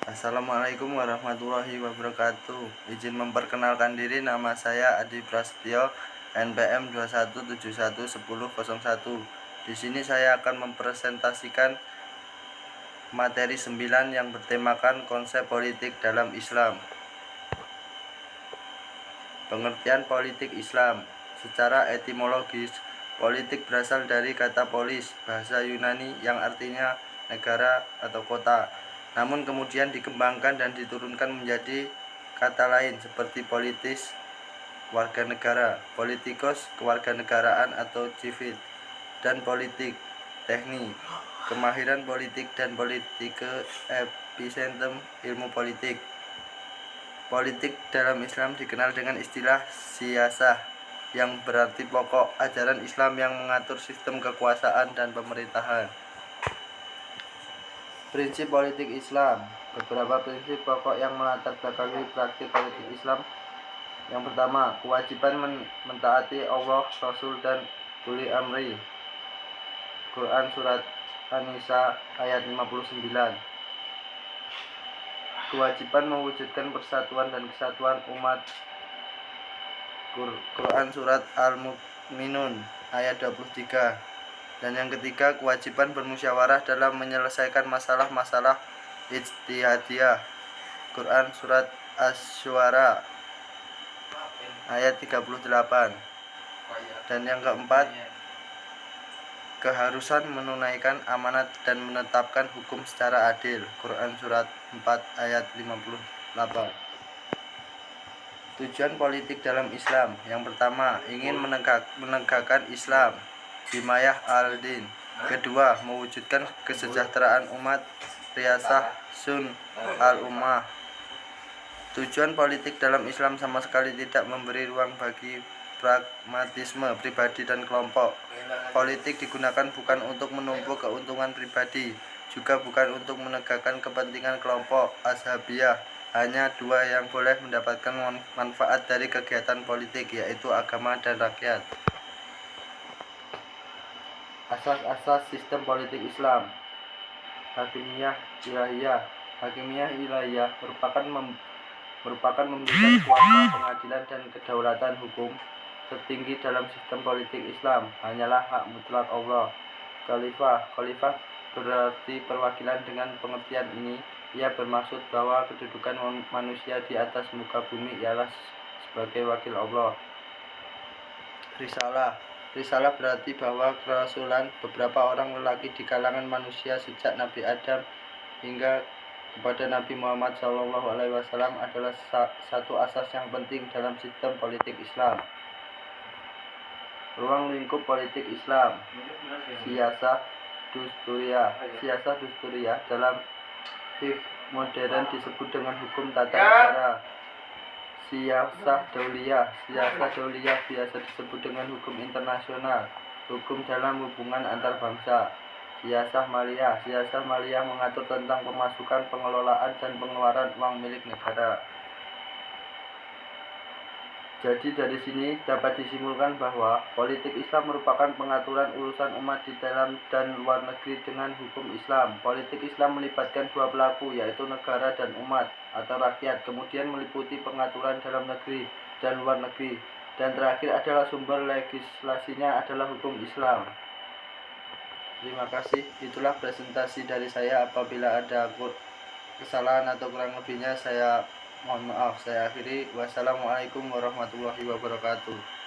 Assalamualaikum warahmatullahi wabarakatuh. Izin memperkenalkan diri, nama saya Adi Prasetyo, NPM 21711001. Di sini saya akan mempresentasikan materi 9 yang bertemakan konsep politik dalam Islam. Pengertian politik Islam. Secara etimologis, politik berasal dari kata polis, bahasa Yunani yang artinya negara atau kota. Namun kemudian dikembangkan dan diturunkan menjadi kata lain seperti politis, warga negara, politikos, kewarganegaraan atau civil, dan politik, teknik, kemahiran politik, dan politike, epicentrum, ilmu politik. Politik dalam Islam dikenal dengan istilah siyasah, yang berarti pokok ajaran Islam yang mengatur sistem kekuasaan dan pemerintahan. Prinsip politik Islam. Beberapa prinsip pokok yang melatar belakangi praktik politik Islam. Yang pertama, kewajiban mentaati Allah, Rasul, dan uli amri. Quran Surat An-Nisa ayat 59. Kewajiban mewujudkan persatuan dan kesatuan umat. Quran Surat Al-Mu'minun ayat 23. Dan yang ketiga, kewajiban bermusyawarah dalam menyelesaikan masalah-masalah ijtihadiyah. Quran Surat Asy-Syu'ara ayat 38. Dan yang keempat, keharusan menunaikan amanat dan menetapkan hukum secara adil. Quran Surat 4 ayat 58. Tujuan politik dalam Islam. Yang pertama, ingin menegakkan Islam, himayah al-din. Kedua, mewujudkan kesejahteraan umat, riyasah sun al-ummah. Tujuan politik dalam Islam sama sekali tidak memberi ruang bagi pragmatisme pribadi dan kelompok. Politik digunakan bukan untuk menumpuk keuntungan pribadi, juga bukan untuk menegakkan kepentingan kelompok ashabiyah. Hanya dua yang boleh mendapatkan manfaat dari kegiatan politik, yaitu agama dan rakyat. Asas-asas sistem politik Islam. Hakimiyah ilahiyah. Hakimiyah ilahiyah merupakan memberikan kuasa pengadilan dan kedaulatan hukum tertinggi dalam sistem politik Islam. Hanyalah hak mutlak Allah. Khalifah berarti perwakilan. Dengan pengertian ini, ia bermaksud bahwa kedudukan manusia di atas muka bumi ialah sebagai wakil Allah. Risalah berarti bahwa kerasulan beberapa orang lelaki di kalangan manusia sejak Nabi Adam hingga kepada Nabi Muhammad SAW adalah satu asas yang penting dalam sistem politik Islam. Ruang lingkup politik Islam. Siyasah dusturiyah dalam fiqh modern disebut dengan hukum tata negara. Siyasah dauliyah biasa disebut dengan hukum internasional, hukum dalam hubungan antar bangsa. Siyasah maliyah mengatur tentang pemasukan, pengelolaan, dan pengeluaran uang milik negara. Jadi dari sini dapat disimpulkan bahwa politik Islam merupakan pengaturan urusan umat di dalam dan luar negeri dengan hukum Islam. Politik Islam melibatkan dua pelaku, yaitu negara dan umat atau rakyat, kemudian meliputi pengaturan dalam negeri dan luar negeri, dan terakhir adalah sumber legislasinya adalah hukum Islam. Terima kasih. Itulah presentasi dari saya. Apabila ada kesalahan atau kurang lebihnya, saya mohon maaf. Saya akhiri. Wassalamualaikum warahmatullahi wabarakatuh.